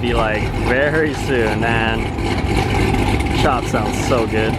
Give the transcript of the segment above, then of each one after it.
be like very soon, man. Shop sounds so good.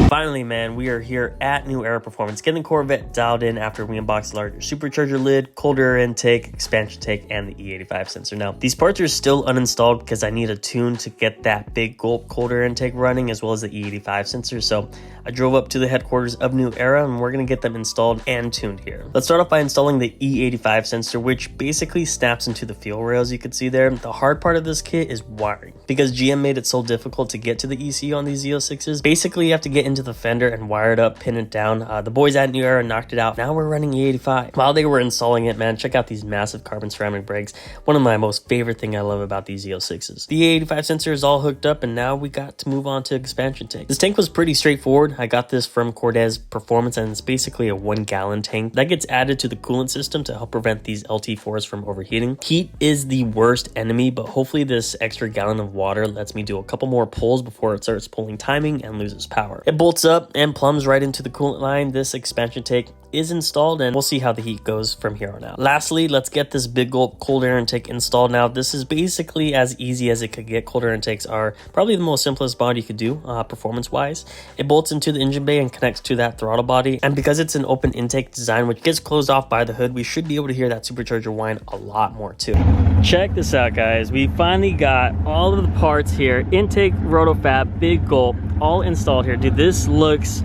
Finally, man, we are here at New Era Performance, getting the Corvette dialed in after we unboxed the larger supercharger lid, cold air intake, expansion tank, and the E85 sensor. Now, these parts are still uninstalled because I need a tune to get that big gulp cold air intake running, as well as the E85 sensor. So I drove up to the headquarters of New Era, and we're going to get them installed and tuned here. Let's start off by installing the E85 sensor, which basically snaps into the fuel rails you can see there. The hard part of this kit is wiring. Because GM made it so difficult to get to the ECU on these Z06s, basically you have to get into the fender and wire it up, pin it down. The boys at New Era knocked it out. Now we're running E85. While they were installing it, man, check out these massive carbon ceramic brakes. One of my most favorite thing I love about these Z06s. The E85 sensor is all hooked up, and now we got to move on to expansion tank. This tank was pretty straightforward. I got this from Cortez Performance, and it's basically a 1 gallon tank that gets added to the coolant system to help prevent these LT4s from overheating. Heat is the worst enemy, but hopefully this extra gallon of water lets me do a couple more pulls before it starts pulling timing and loses power. It bolts up and plumbs right into the coolant line. This expansion tank is installed, and we'll see how the heat goes from here on out. Lastly, let's get this big gulp cold air intake installed. Now, this is basically as easy as it could get. Cold air intakes are probably the most simplest mod you could do performance wise. It bolts into the engine bay and connects to that throttle body, and because it's an open intake design which gets closed off by the hood, we should be able to hear that supercharger whine a lot more too. Check this out, guys. We finally got all of the parts here. Intake, rotofab, big gulp, all installed here. Dude, this looks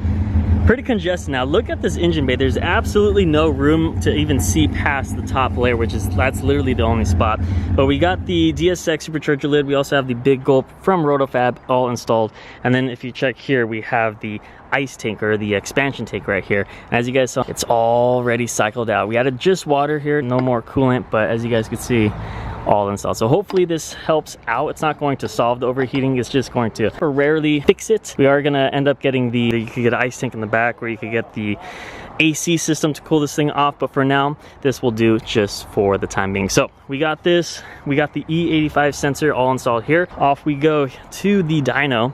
pretty congested. Now look at this engine bay. There's absolutely no room to even see past the top layer, that's literally the only spot. But we got the DSX supercharger lid. We also have the big gulp from Rotofab all installed. And then if you check here, we have the ice tank, or the expansion tank right here. As you guys saw, it's already cycled out. We added just water here, no more coolant, but as you guys can see, all installed. So hopefully this helps out. It's not going to solve the overheating, it's just going to rarely fix it. We are going to end up getting you could get an ice tank in the back, where you could get the AC system to cool this thing off, but for now this will do just for the time being. So we got this, we got the E85 sensor all installed here. Off we go to the dyno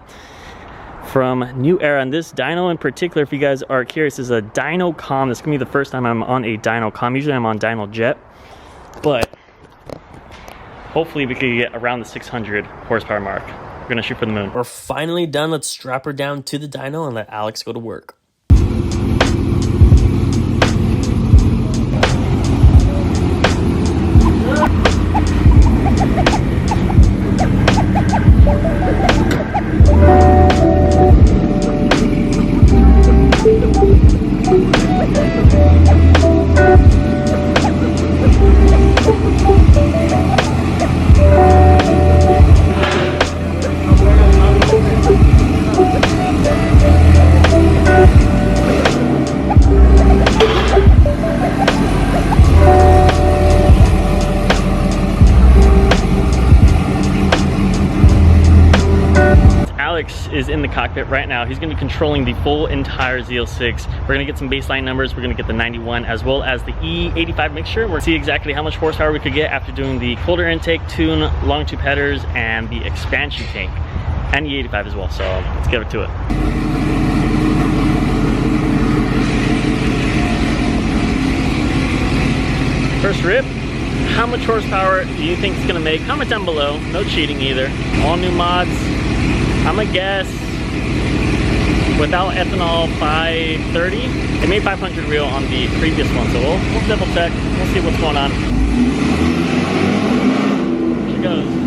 from New Era, and this dyno in particular, if you guys are curious, is a Dyno Com. This is gonna be the first time I'm on a Dyno Com. Usually I'm on Dyno Jet, but hopefully we could get around the 600 horsepower mark. We're gonna shoot for the moon. We're finally done. Let's strap her down to the dyno and let Alex go to work. Is in the cockpit right now. He's going to be controlling the full entire Z06. We're going to get some baseline numbers. We're going to get the 91 as well as the E85 mixture. We're going to see exactly how much horsepower we could get after doing the cold air intake, tune, long tube headers, and the expansion tank, and E85 as well. So let's get to it. First rip. How much horsepower do you think it's going to make? Comment down below. No cheating either. All new mods. I'm gonna guess without ethanol 530. It made 500 real on the previous one, so we'll double check. We'll see what's going on. Here she goes.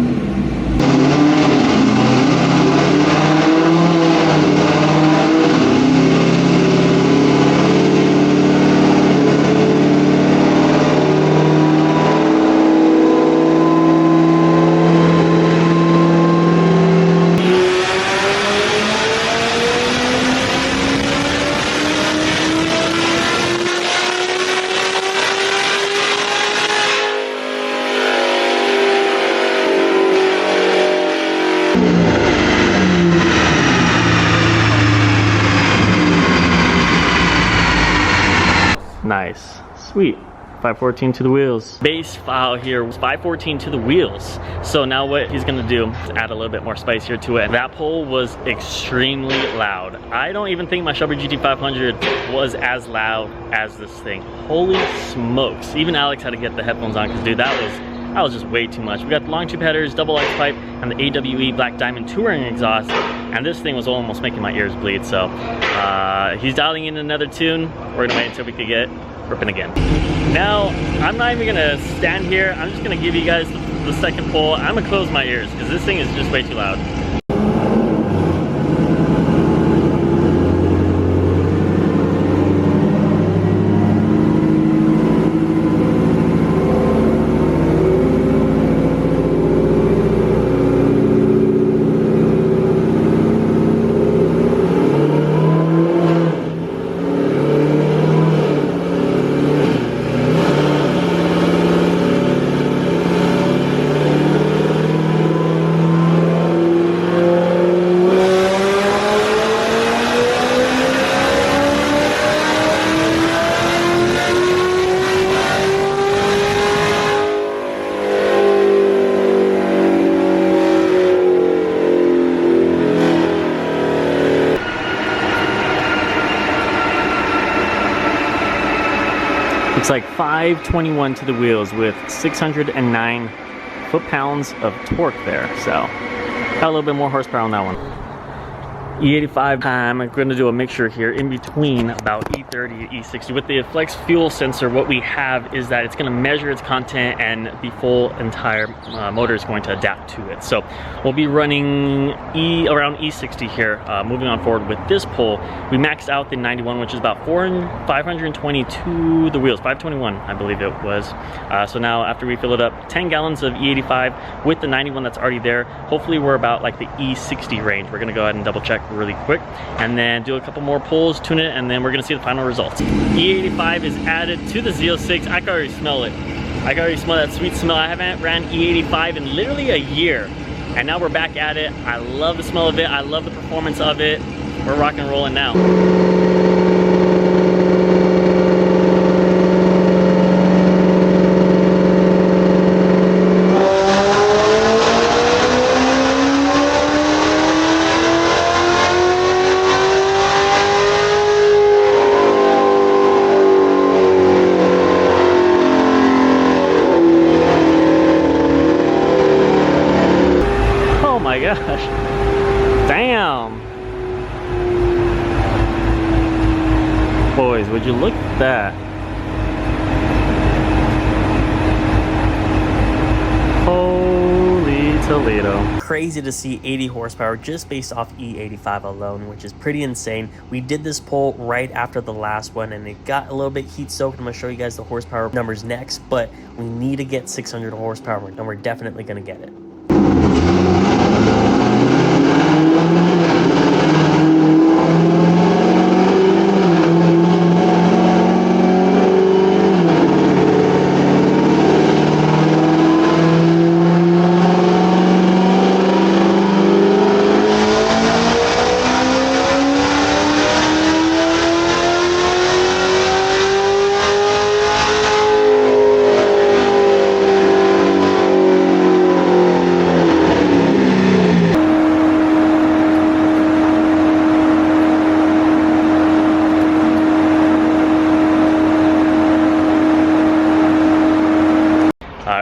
Nice, sweet. 514 to the wheels. Base file here was 514 to the wheels. So now what he's gonna do is add a little bit more spice here to it. That pole was extremely loud. I don't even think my Shelby GT500 was as loud as this thing. Holy smokes. Even Alex had to get the headphones on because dude, that was just way too much. We got the long tube headers, double X pipe, and the AWE Black Diamond touring exhaust, and this thing was almost making my ears bleed. So he's dialing in another tune. We're gonna wait until we could get ripping again. Now, I'm not even gonna stand here. I'm just gonna give you guys the second pull. I'm gonna close my ears because this thing is just way too loud. It's like 521 to the wheels with 609 foot-pounds of torque there. So got a little bit more horsepower on that one. E85, I'm going to do a mixture here in between about E30 and E60. With the Flex fuel sensor, what we have is that it's going to measure its content and the full entire motor is going to adapt to it. So we'll be running around E60 here, moving on forward with this pull. We maxed out the 91, which is about 522 the wheels, 521 I believe it was. So now after we fill it up, 10 gallons of E85 with the 91 that's already there, hopefully we're about like the E60 range. We're going to go ahead and double check really quick and then do a couple more pulls, tune it, and then we're gonna see the final results. E85 is added to the Z06. I can already smell it. I can already smell that sweet smell. I haven't ran E85 in literally a year, and now we're back at it. I love the smell of it. I love the performance of it. We're rock and rolling now. My gosh, damn. Boys, would you look at that? Holy Toledo. Crazy to see 80 horsepower just based off E85 alone, which is pretty insane. We did this pull right after the last one and it got a little bit heat soaked. I'm gonna show you guys the horsepower numbers next, but we need to get 600 horsepower and we're definitely gonna get it.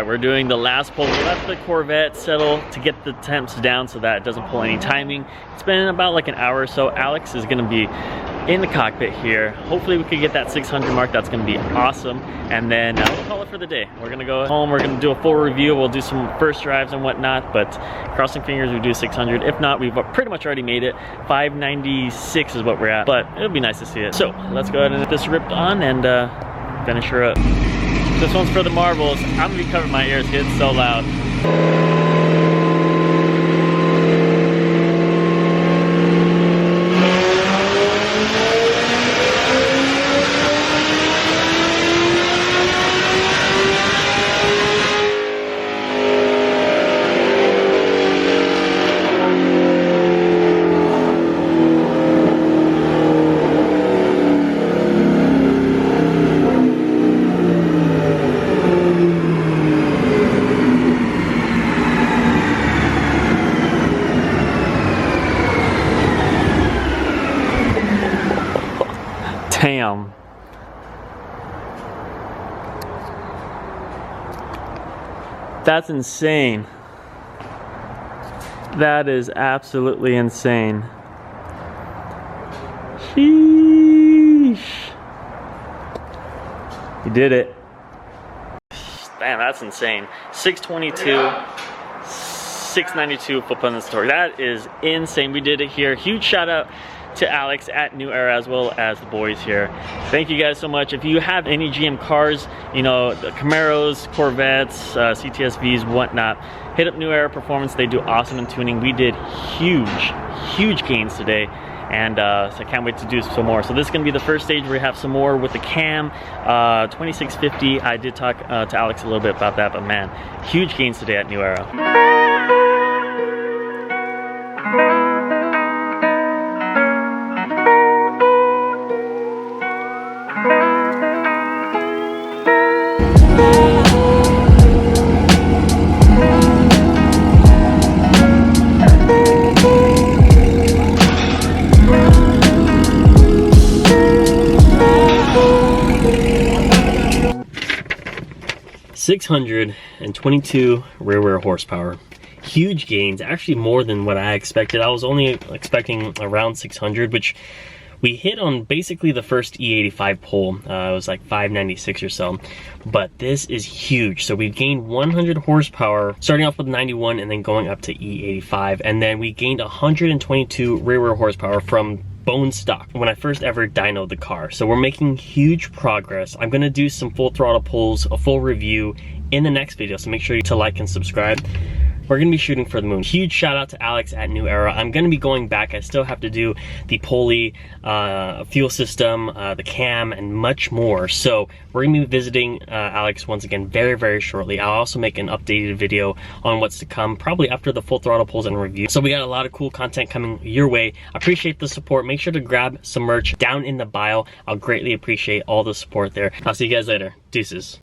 We're doing the last pull. We let the Corvette settle to get the temps down so that it doesn't pull any timing. It's been about like an hour or so. Alex is gonna be in the cockpit here. Hopefully we can get that 600 mark. That's gonna be awesome. And then we'll call it for the day. We're gonna go home. We're gonna do a full review. We'll do some first drives and whatnot, but crossing fingers we do 600. If not, we've pretty much already made it. 596 is what we're at, but it'll be nice to see it. So let's go ahead and get this ripped on and finish her up. This one's for the marbles. I'm gonna be covering my ears, it's so loud. Damn. That's insane. That is absolutely insane. Sheesh. You did it. Damn, that's insane. 622, 692 foot-pounds torque. That is insane. We did it here. Huge shout out to Alex at New Era, as well as the boys here. Thank you guys so much. If you have any GM cars, you know, the Camaros, Corvettes, CTSVs, whatnot, hit up New Era Performance. They do awesome in tuning. We did huge gains today, and so I can't wait to do some more. So this is gonna be the first stage where we have some more with the cam 2650. I did talk to Alex a little bit about that, but man, huge gains today at New Era. 622 rear horsepower. Huge gains, actually more than what I expected. I was only expecting around 600, which we hit on basically the first E85 pole. It was like 596 or so, but this is huge. So we've gained 100 horsepower, starting off with 91 and then going up to E85. And then we gained 122 rear horsepower from bone stock when I first ever dynoed the car. So we're making huge progress. I'm gonna do some full throttle pulls, a full review in the next video, so make sure to like and subscribe. We're gonna be shooting for the moon. Huge shout out to Alex at New Era. I'm gonna be going back. I still have to do the pulley, fuel system, the cam, and much more. So we're gonna be visiting Alex once again very shortly. I'll also make an updated video on what's to come, probably after the full throttle pulls and review. So we got a lot of cool content coming your way. Appreciate the support. Make sure to grab some merch down in the bio. I'll greatly appreciate all the support there. I'll see you guys later. Deuces.